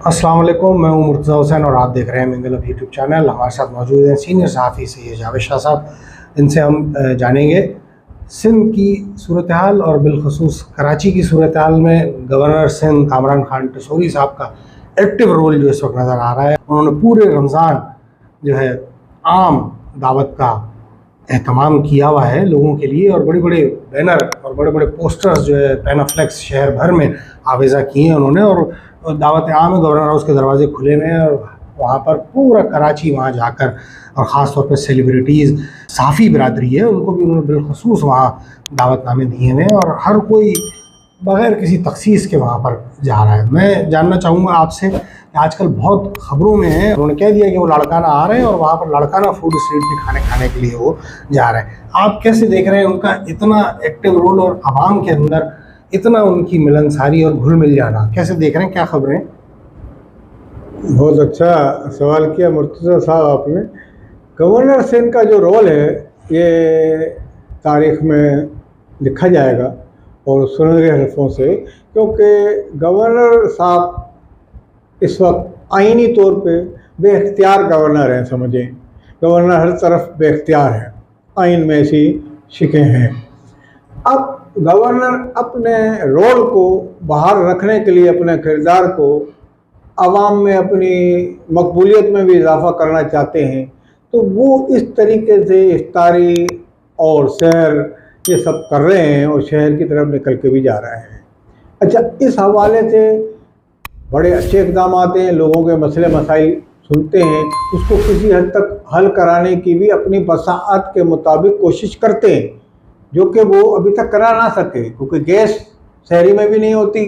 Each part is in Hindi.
अस्सलाम वालेकुम, मैं हूं मुर्तज़ा हुसैन और आप देख रहे हैं मिंगल ऑफ यूट्यूब चैनल। हमारे साथ मौजूद हैं सीनियर सहाफ़ी सैयद जावेद शाह साहब। इनसे हम जानेंगे सिंध की सूरत हाल और बिलखसूस कराची की सूरत हाल में गवर्नर सिंध कामरान खान टसूरी साहब का एक्टिव रोल जो इस वक्त नज़र आ रहा है। उन्होंने पूरे रमज़ान जो है आम दावत का एहतमाम किया हुआ है लोगों के लिए, और बड़े बड़े बैनर और बड़े बड़े पोस्टर्स जो है पैनाफ्लेक्स शहर भर में आवेज़ा किए हैं उन्होंने। और दावत आम है, गवर्नर हाउस के दरवाजे खुले हुए हैं और वहाँ पर पूरा कराची वहाँ जाकर, और ख़ास तौर पर सेलिब्रिटीज़ साफ़ी बिरादरी है उनको भी उन्होंने बिलखसूस वहाँ दावतनामे दिए हैं, और हर कोई बग़ैर किसी तखसीस के वहाँ पर जा रहा है। मैं जानना चाहूँगा आपसे कि आजकल बहुत ख़बरों में है, उन्होंने कह दिया कि वो लाड़काना आ रहे हैं और वहाँ पर लाड़काना फूड स्ट्रीट पे खाने खाने के लिए वो जा रहे हैं। आप कैसे देख रहे हैं उनका इतना एक्टिव रोल और आवाम के अंदर इतना उनकी मिलनसारी और घुल मिल जाना, कैसे देख रहे हैं, क्या खबरें? बहुत अच्छा सवाल किया मुर्तज़ा साहब आपने। गवर्नर सिंध का जो रोल है ये तारीख़ में लिखा जाएगा और सुनहरे हरफों से, क्योंकि गवर्नर साहब इस वक्त आइनी तौर पे बेख्तियार गवर्नर हैं। समझें, गवर्नर हर तरफ बेख्तियार है, आइन में ऐसी शिकें हैं। अब गवर्नर अपने रोल को बाहर रखने के लिए, अपने किरदार को आवाम में अपनी मकबूलियत में भी इजाफ़ा करना चाहते हैं, तो वो इस तरीके से इफ्तारी और सैर ये सब कर रहे हैं और शहर की तरफ निकल के भी जा रहे हैं। अच्छा, इस हवाले से बड़े अच्छे इक़दाम आते हैं, लोगों के मसले मसाइल सुनते हैं, उसको किसी हद तक हल कराने की भी अपनी बसाअत के मुताबिक कोशिश करते हैं, जो कि वो अभी तक करा ना सके, क्योंकि गैस शहरी में भी नहीं होती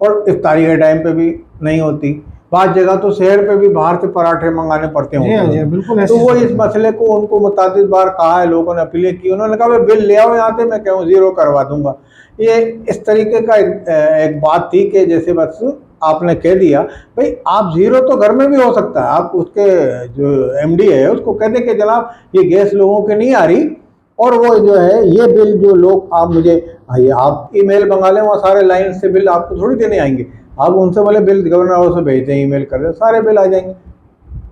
और इफ्तारी के टाइम पे भी नहीं होती। बात जगह तो शहर पे भी बाहर से पराठे मंगाने पड़ते हैं। बिल्कुल। तो वो इस मसले को उनको मुतादिद बार कहा है, लोगों ने अपीलें की, उन्होंने कहा भाई बिल ले आओ यहाँ से, मैं कहूँ ज़ीरो करवा दूंगा। ये इस तरीके का एक बात थी कि जैसे बस आपने कह दिया भाई आप ज़ीरो तो घर में भी हो सकता है, आप उसके जो एमडी है उसको कह दें कि जनाब ये गैस लोगों के नहीं आ रही, और वो जो है ये बिल जो लोग आप मुझे आप ईमेल मंगा लें, वहाँ सारे लाइन से बिल आपको थोड़ी देने आएंगे, आप उनसे बोले बिल गवर्नर हाउस से भेज दें, ईमेल कर दें, सारे बिल आ जाएंगे।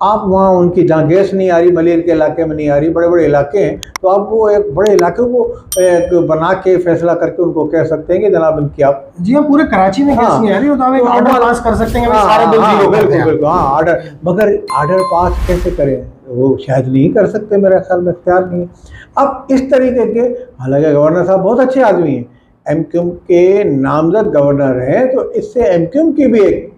आप वहाँ उनकी जहाँ गैस नहीं आ रही, मलेर के इलाके में नहीं आ रही, बड़े बड़े इलाके हैं, तो आप वो एक बड़े इलाके को एक बना के फैसला करके उनको कह सकते हैं कि जनाब इनकी आप जी हाँ, पूरे कराची में गैस नहीं आ रही, तो आप एक ऑर्डर पास कर सकते हैं कि सारे बिल ज़ीरो कर दें। बिल्कुल, हाँ ऑर्डर, मगर ऑर्डर पास कैसे करें वो शायद नहीं कर सकते, मेरे ख्याल में इख्तियार नहीं है। अब इस तरीके के, हालांकि गवर्नर साहब बहुत अच्छे आदमी हैं, एमक्यूएम के नामजद गवर्नर हैं, तो इससे एमक्यूएम की भी एक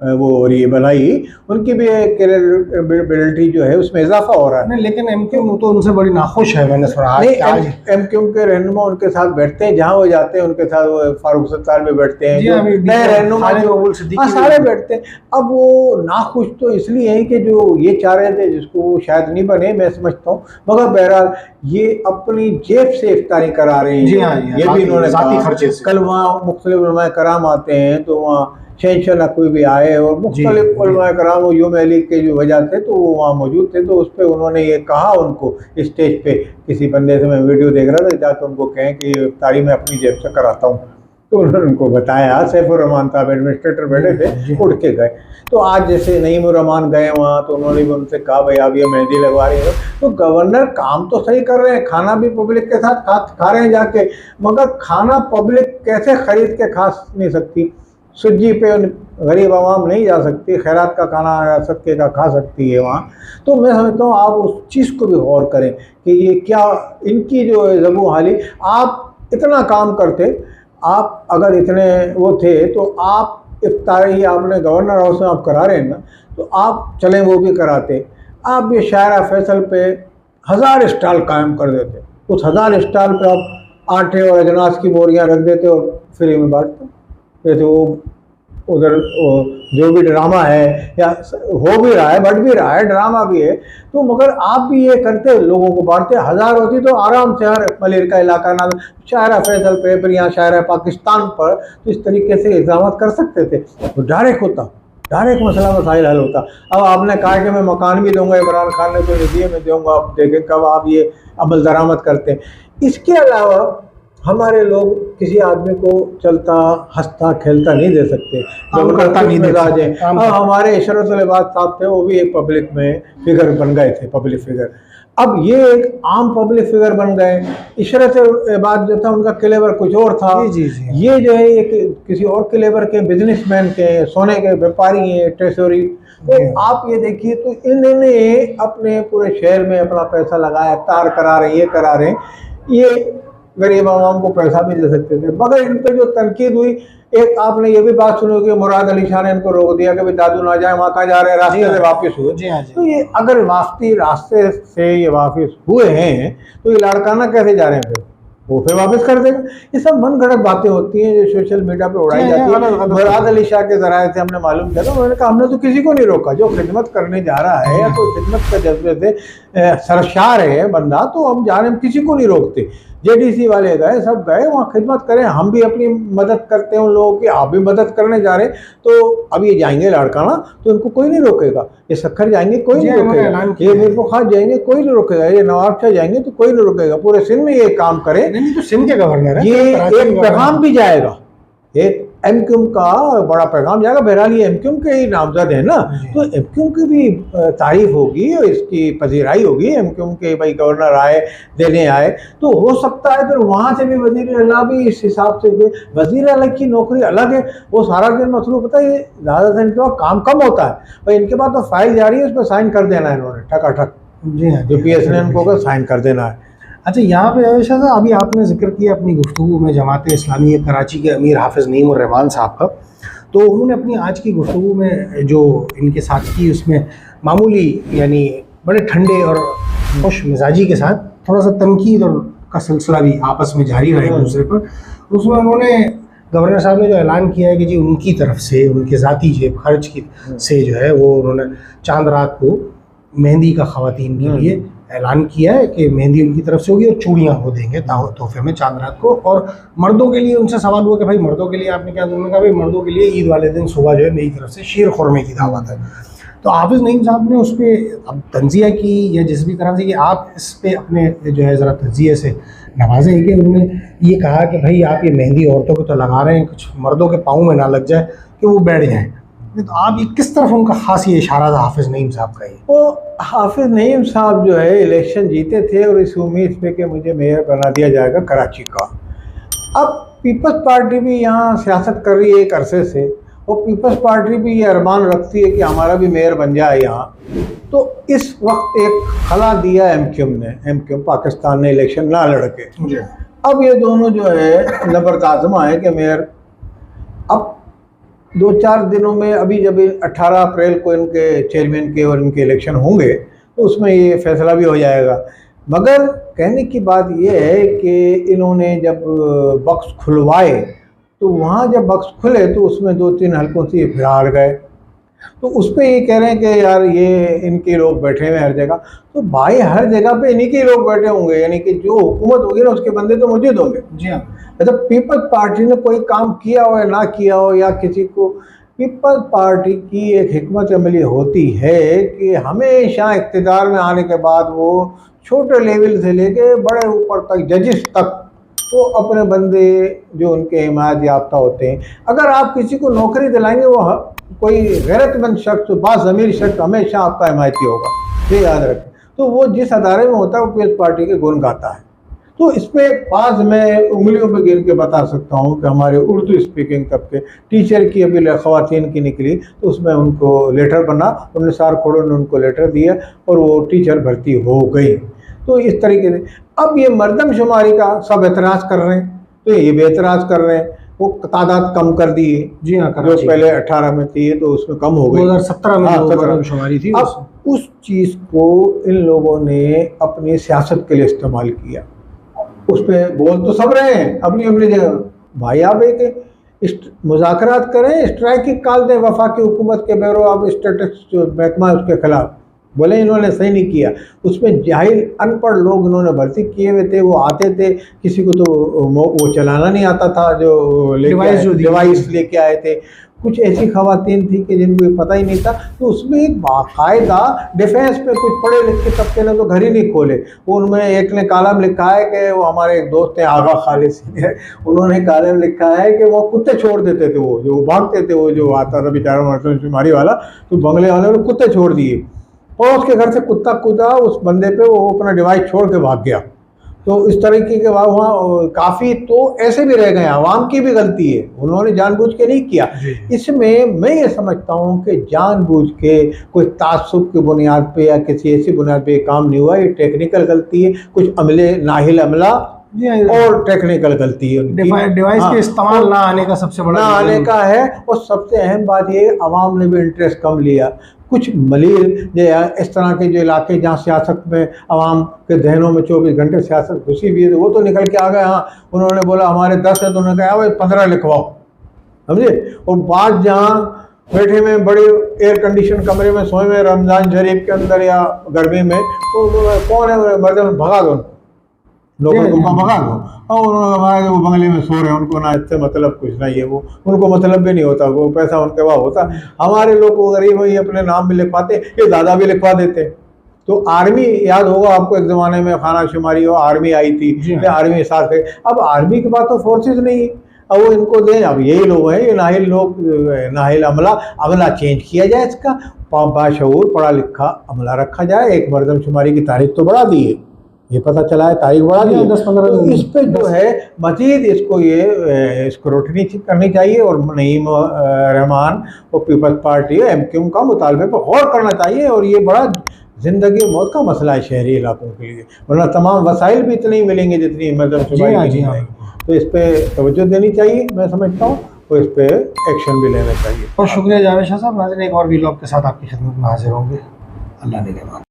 वो ये बनाई, उनकी भी एक क्रेडिबिलिटी जो है उसमें इजाफा हो रहा है। नहीं, लेकिन एमक्यूएम तो उनसे बड़ी नाखुश है, मैंने सुना। नहीं, एमक्यूएम के रहनुमा उनके साथ बैठते हैं, जहाँ वो जाते हैं उनके साथ वो फारूक सत्तार में बैठते हैं, नए रहनुमा सारे बैठते हैं। अब वो नाखुश तो इसलिए है कि जो ये चाह रहे थे जिसको शायद नहीं बने, मैं समझता हूँ, मगर बहरहाल ये अपनी जेब से इफ्तारी करा रहे हैं। ये भी इन्होंने खर्चे से। कल वहाँ मुख्तलिफ उलमाए कराम आते हैं, तो वहाँ शहनशाह कोई भी आए और मुख्तलिफ उलमाए कराम यूम अली के जो वजह थे तो वो वहाँ मौजूद थे, तो उस पर उन्होंने ये कहा उनको स्टेज पे, किसी बंदे से मैं वीडियो देख रहा था, जाकर उनको कहें कि इफ्तारी मैं अपनी जेब से कराता हूँ, तो उन्होंने उनको बताया। सैफुर्रहमान साहब एडमिनिस्ट्रेटर बैठे थे, उठ के गए। तो आज जैसे नईमुर्रहमान गए वहाँ, तो उन्होंने भी उनसे कहा भाई आप ये मेहंदी लगवा रही हो, तो गवर्नर काम तो सही कर रहे हैं, खाना भी पब्लिक के साथ खा रहे हैं जाके, मगर खाना पब्लिक कैसे खरीद के खा नहीं सकती, सुज्जी पे गरीब आवाम नहीं जा सकती, खैरात का खाना सदके का खा सकती है वहाँ। तो मैं समझता हूँ आप उस चीज़ को भी गौर करें कि ये क्या इनकी जो ज़बू हाली, आप इतना काम करते, आप अगर इतने वो थे तो आप इफ्तारी आपने गवर्नर हाउस में आप करा रहे हैं ना, तो आप चलें वो भी कराते। आप ये शायरा फैसल पे 1000 स्टॉल कायम कर देते, उस 1000 स्टॉल पे आप आटे और अजनास की बोरियाँ रख देते और फ्री में बांटते। जैसे वो उधर जो भी ड्रामा है या हो भी रहा है, बढ़ भी रहा है, ड्रामा भी है, तो मगर आप भी ये करते, लोगों को बांटते। 1000 होती तो आराम से हर मलेर का इलाका ना शायरा फैसल पे, फिर यहाँ शायरा पाकिस्तान पर, तो इस तरीके से इल्ज़ाम कर सकते थे, तो डायरेक्ट होता, डायरेक्ट मसला मसाइल हल होता। अब आपने कहा कि मैं मकान भी दूंगा, इमरान खान ने तो दिए मैं दूंगा, आप देखें कब आप ये अमल दरामद करते हैं। इसके अलावा हमारे लोग किसी आदमी को चलता हंसता खेलता नहीं दे सकते, काम करता नहीं दे सकते। हमारे इशरत अली अब्बास साहब थे, वो भी एक पब्लिक में फिगर बन गए थे, पब्लिक फिगर। अब ये एक आम पब्लिक फिगर बन गए। इशरत अब्बास जो था उनका क्लेवर कुछ और था। ये जो है एक किसी और क्लेवर के बिजनेसमैन के, सोने के व्यापारी हैं, ट्रेजरी। तो आप ये देखिए, तो इन्होंने अपने पूरे शहर में अपना पैसा लगाया, तार करा रहे, ये करा रहे, ये गरीब आवाम को पैसा भी दे सकते थे। मगर इन पर जो तनकीद हुई, एक आपने ये भी बात सुनी कि मुराद अली शाह ने इनको रोक दिया कि भाई दादू ना जाए, वहाँ कहाँ जा रहे हैं, रास्ते से वापस हुए। तो ये अगर वापसी रास्ते से ये वापस हुए हैं तो ये लाड़काना कैसे जा रहे हैं, फिर वो फिर वापस कर देगा। ये सब मन गढ़ंत बातें होती हैं जो सोशल मीडिया पे उड़ाई जाती है। मुराद अली शाह के जराये से हमने मालूम किया था, उन्होंने कहा हमने तो किसी को नहीं रोका, जो खिदमत करने जा रहा है या कोई खिदमत के जज्बे से सरशार है बंदा, तो हम जा रहे हैं, किसी को नहीं रोकते। जेडीसी वाले गए, सब गए वहाँ खिदमत करें, हम भी अपनी मदद करते हैं उन लोगों की, आप भी मदद करने जा रहे हैं। तो अब ये जाएंगे लाड़काना तो इनको कोई नहीं रोकेगा, ये सखर जाएंगे कोई नहीं रोकेगा, ये मीर खास जाएंगे कोई नहीं रोकेगा, ये नवाब शाह जाएंगे तो कोई नहीं रोकेगा। पूरे सिंध में ये काम करे, नहीं तो सिंध के गवर्नर है, ये एक पैगाम भी जाएगा, एक एमक्यूम का बड़ा पैगाम जाएगा। बहरहाल ये एमक्यूम के ही नामजद है ना, तो एमक्यूम की भी तारीफ होगी और इसकी पजीराई होगी। एमक्यूम के भाई गवर्नर आए, देने आए, तो हो सकता है फिर वहाँ से भी वजीर अला भी इस हिसाब से। वजीर अला की नौकरी अलग है, वो सारा दिन मसरूफ होता है, ज़्यादा से इनके पास काम कम होता है। भाई इनके पास तो फाइल जारी है, उस पर साइन कर देना है इन्होंने ठकाठक। जी हाँ, जो PSN इनको साइन कर देना है। अच्छा, यहाँ पे शाह साहब अभी आपने जिक्र किया अपनी गुफ्तगू में जमात इस्लामी कराची के अमीर हाफिज़ नईम उर रहमान साहब का, तो उन्होंने अपनी आज की गुफ्तगू में जो इनके साथ की उसमें मामूली यानी बड़े ठंडे और खुश मिजाजी के साथ थोड़ा सा तनकीद और का सिलसिला भी आपस में जारी रहा एक दूसरे पर। उसमें उन्होंने गवर्नर साहब ने जो ऐलान किया है कि जी उनकी तरफ से, उनके ज़ाती जेब खर्च की से जो है वो उन्होंने चांद रात को मेहंदी का ख़वातीन के लिए ऐलान किया है कि मेहंदी उनकी तरफ से होगी और चूड़ियाँ वो देंगे तोहफे में चांद रात को। और मर्दों के लिए उनसे सवाल हुआ कि भाई मर्दों के लिए आपने क्या? उन्होंने कहा भाई मर्दों के लिए ईद वाले दिन सुबह जो है मेरी तरफ से शीर खुरमे की दावत है। तो हाफिज़ नईम साहब ने उस पर अब तंज़िया की या जिस भी तरह से कि आप इस पर अपने जो है ज़रा तंज़िए से नवाजें कि उन्होंने ये कहा कि भाई आप ये मेहंदी औरतों को तो लगा रहे हैं, कुछ मर्दों के पाँव में ना लग जाए कि वो बैठ जाएँ। तो आप ये किस तरफ उनका खास ये इशारा था हाफिज़ नईम साहब का? ये वो हाफिज़ नईम साहब जो है इलेक्शन जीते थे और इस उम्मीद पे कि मुझे मेयर बना दिया जाएगा कराची का। अब पीपल्स पार्टी भी यहाँ सियासत कर रही है एक अरसे से, और पीपल्स पार्टी भी ये अरमान रखती है कि हमारा भी मेयर बन जाए यहाँ। तो इस वक्त एक खला दिया एमक्यूम ने, एमक्यूम पाकिस्तान ने इलेक्शन ना लड़के। अब ये दोनों जो है नबरदाज़मा है कि मेयर, अब 2-4 दिनों में अभी जब 18 अप्रैल को इनके चेयरमैन के और इनके इलेक्शन होंगे तो उसमें ये फैसला भी हो जाएगा। मगर कहने की बात ये है कि इन्होंने जब बक्स खुलवाए तो वहाँ जब बक्स खुले तो उसमें 2-3 हल्कों से ये फिर हार गए। तो उस पर ये कह रहे हैं कि यार ये इनके लोग बैठे हुए हर जगह। तो भाई हर जगह पे इन्हीं के लोग बैठे होंगे, यानी कि जो हुकूमत होगी ना उसके बंदे तो मौजूद होंगे। जी हाँ, मतलब पीपल्स पार्टी ने कोई काम किया हो या ना किया हो, या किसी को, पीपल्स पार्टी की एक हिकमत अमली होती है कि हमेशा इक़्तिदार में आने के बाद वो छोटे लेवल से लेके बड़े ऊपर तक, जजिस तक, वो अपने बंदे जो उनके हिमायत याफ्ता होते हैं, अगर आप किसी को नौकरी दिलाएंगे वो कोई गैरतमंद शख्स, बाज़मीर शख्स हमेशा आपका हिमायती होगा, ये याद रखें। तो वो जिस अदारे में होता है वो पीपल्स पार्टी के गुण गाता है। तो इस पर पास मैं उंगलियों पे गिन के बता सकता हूँ कि हमारे उर्दू स्पीकिंग तबके टीचर की अभी ख़वातीन की निकली तो उसमें उनको लेटर बना, उन्होंने सार खोड़ों ने उनको लेटर दिया और वो टीचर भर्ती हो गई। तो इस तरीके से अब ये मर्दमशुमारी का सब एतराज़ कर रहे हैं, तो ये भी एतराज़ कर रहे हैं, वो तादाद कम कर दी है। जी हाँ, जो पहले 18 में थी तो उसमें कम हो गई, 2017 में मर्दमशुमारी थी। अब उस चीज़ को इन लोगों ने अपनी सियासत के लिए इस्तेमाल किया। उस पर बोल तो सब रहे हैं अपनी अपनी जगह, भाई आप एक मुज़ाकरात करें, स्ट्राइक कॉल दें वफाकी हुकूमत के बैरो आप स्टेटिस्टिक्स जो महकमा उसके खिलाफ, बोले इन्होंने सही नहीं किया। उसमें जाहिल अनपढ़ लोग इन्होंने भर्ती किए हुए थे, वो आते थे, किसी को तो वो चलाना नहीं आता था, जो डिवाइस लेके आए थे, कुछ ऐसी खवातीन थी कि जिनको ये पता ही नहीं था, तो उसमें एक बाकायदा डिफेंस पे कुछ पढ़े लिखे तबके ने तो घर ही नहीं खोले। उनमें एक ने कॉलम लिखा है कि वो हमारे एक दोस्त हैं आगा खालिद सिंह है, उन्होंने कॉलम लिखा है कि वो कुत्ते छोड़ देते थे, वो जो भागते थे, वो जो आता था बेचारा मरदमशुमारी वाला, तो बंगले वाले ने कुत्ते छोड़ दिए और उसके घर से कुत्ता कूदा उस बंदे पे, वो अपना डिवाइस छोड़ के भाग गया। तो इस तरीके के वहाँ काफ़ी तो ऐसे भी रह गए, आवाम की भी गलती है, उन्होंने जानबूझ के नहीं किया। इसमें मैं ये समझता हूँ कि जानबूझ के कोई तासुब की बुनियाद पे या किसी ऐसी बुनियाद पे काम नहीं हुआ, ये टेक्निकल गलती है, कुछ अमले नाहिल अमला और टेक्निकल गलती है उनकी। डिवाइस के इस्तेमाल ना आने का सबसे बड़ा ना आने का है, और सबसे अहम बात ये अवाम ने भी इंटरेस्ट कम लिया। कुछ मलीर इस तरह के जो इलाके जहाँ सियासत में अवाम के जहनों में 24 घंटे सियासत घुसी हुई है, वो तो निकल के आ गए। हाँ, उन्होंने बोला हमारे 10 है, तो उन्होंने कहा भाई 15 लिखवाओ, समझे। और बात जहाँ बैठे में बड़े एयर कंडीशन कमरे में सोए में रमज़ान शरीफ के अंदर या गर्मी में, तो कौन है मर्द भगा दो लोगों को, भगा दो। और उन्होंने कहा वो बंगले में सो रहे हैं, उनको ना इससे मतलब कुछ नहीं है, वो उनको मतलब भी नहीं होता, वो पैसा उनके वहाँ होता। हमारे लोग वो गरीब वही अपने नाम भी लिखवाते, ये दादा भी लिखवा देते। तो आर्मी, याद होगा आपको, एक ज़माने में खाना शुमारी हो, आर्मी आई थी, आर्मी साथ गए। अब आर्मी के बाद तो फोर्सेज नहीं है, अब वो इनको दें। अब यही लोग हैं, ये नाहिल लोग, नाहिल अमला चेंज किया जाए, इसका बाशऊर पढ़ा लिखा अमला रखा जाए। एक मरदमशुमारी की तारीख तो बढ़ा दी है, ये पता चला है, तारीख बढ़ा दी है 10-15। तो इस पे जो है मजीद इसको ये स्क्रूटनी करनी चाहिए, और नईम रहमान और पीपल्स पार्टी MQ का मुतालबे पर गौर करना चाहिए। और ये बड़ा ज़िंदगी मौत का मसला है शहरी इलाकों के लिए, वरना तमाम वसाइल भी इतने ही मिलेंगे जितनी मरदमशुमारी की जाएगी। तो इस पर तवज्जो देनी चाहिए, मैं समझता हूँ, और इस पर एक्शन भी लेना चाहिए। बहुत शुक्रिया जावेद शाह साहब। नाज़रीन, एक और वीलॉग के साथ आपकी खिदमत में हाजिर होंगे। अल्लाह निगहबान।